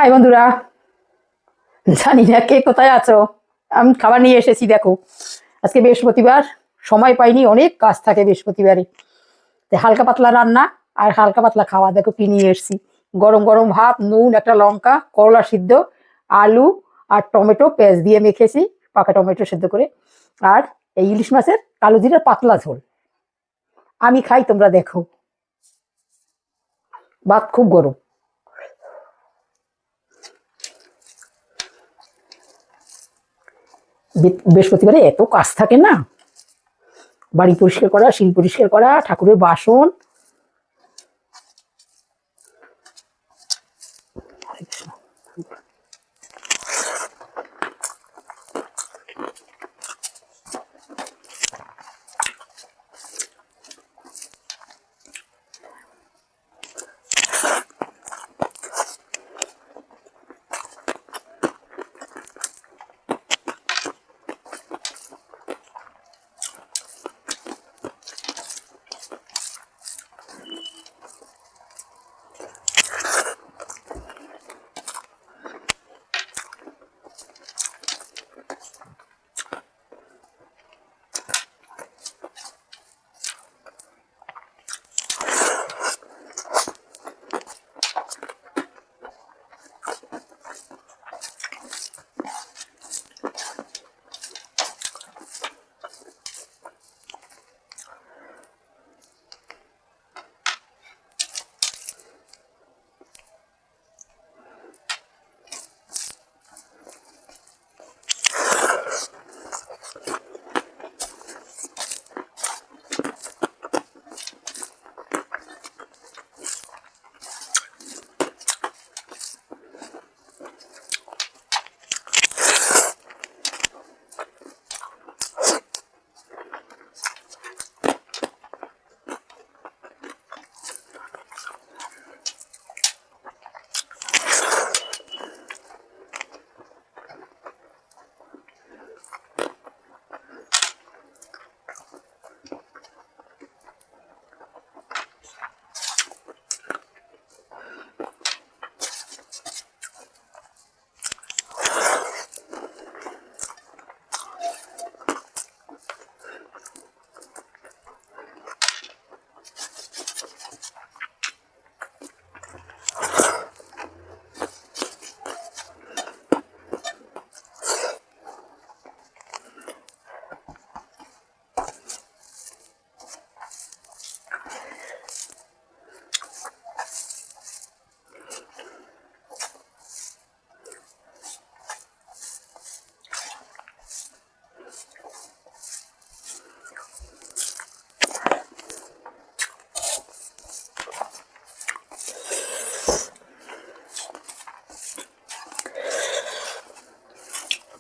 High বন্ধুরা, জানি না কে কোথায় আছো। আমি খাবার নিয়ে এসেছি, দেখো। আজকে বৃহস্পতিবার, সময় পাইনি, অনেক কাজ থাকে বৃহস্পতিবারে। হালকা পাতলা রান্না আর হালকা পাতলা খাওয়া। দেখো কি নিয়ে এসেছি। গরম গরম ভাত, নুন, একটা লঙ্কা, করলা সিদ্ধ, আলু আর টমেটো পেঁয়াজ দিয়ে মেখেছি, পাকা টমেটো সিদ্ধ করে। আর এই ইলিশ মাছের কালো জিরার পাতলা ঝোল। আমি খাই, তোমরা দেখো। ভাত খুব গরম। বৃহস্পতিবারে এত কাজ থাকে না, বাড়ি পরিষ্কার করা, সিঁড়ি পরিষ্কার করা, ঠাকুরের বাসন।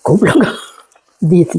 খুব লঙ্কা দিয়েছি।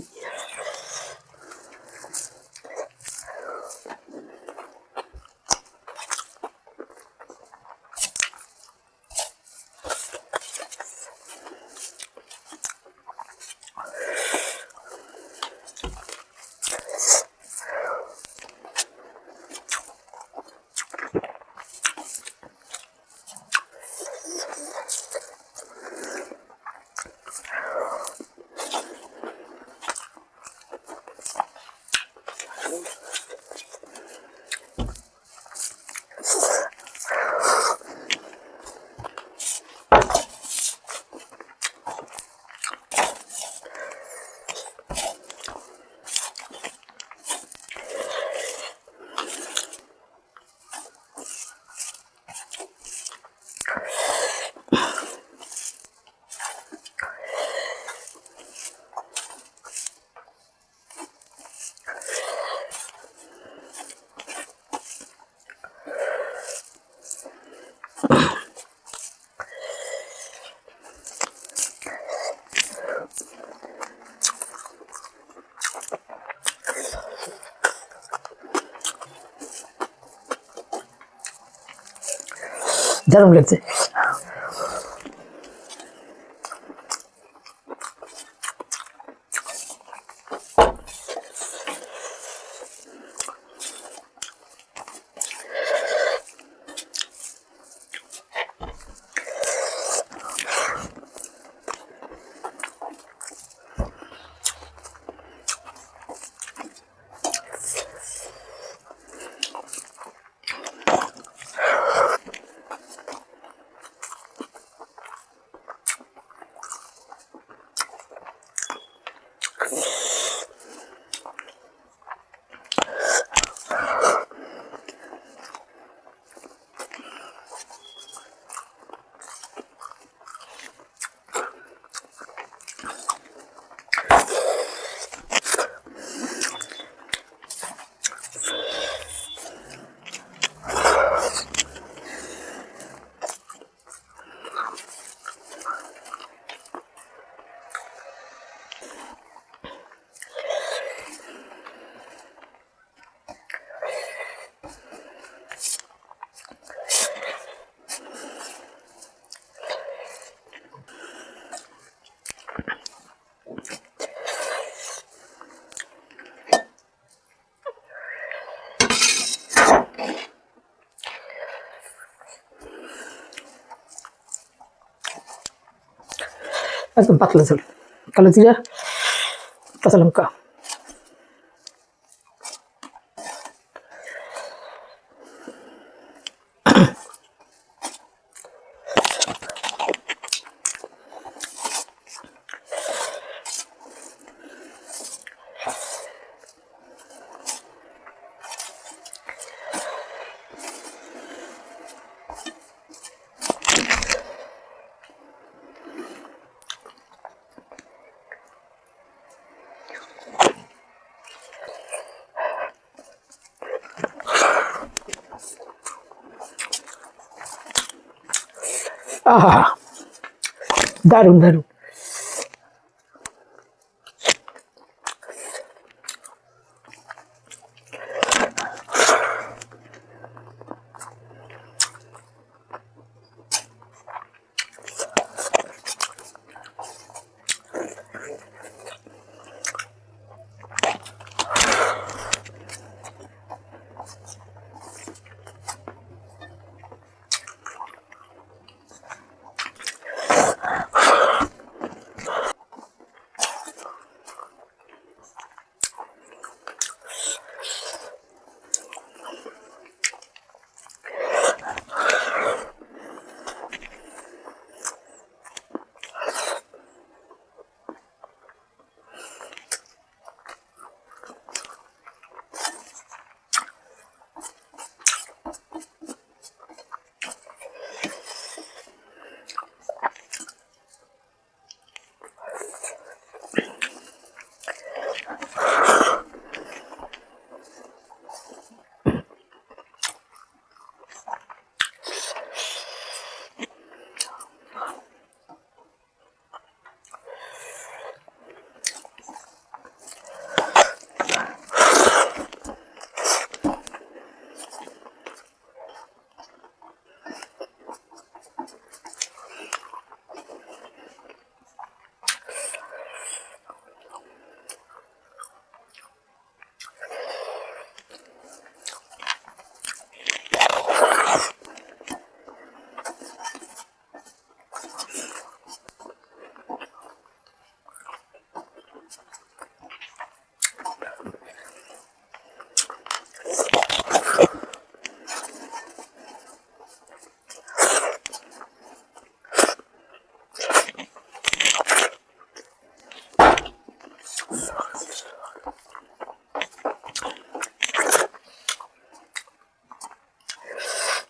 দারুণ লাগছে। একদম পাতলা ঝোল, কালো জিরা, কাঁচা লঙ্কা। আহা, দারুণ দারুণ।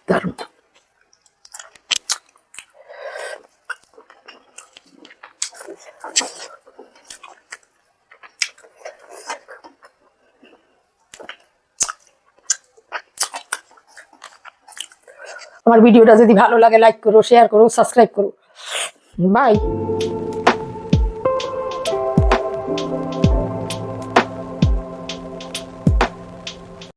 দারুণ। আমার ভিডিওটা যদি ভালো লাগে লাইক করো, শেয়ার করো, সাবস্ক্রাইব করো। বাই।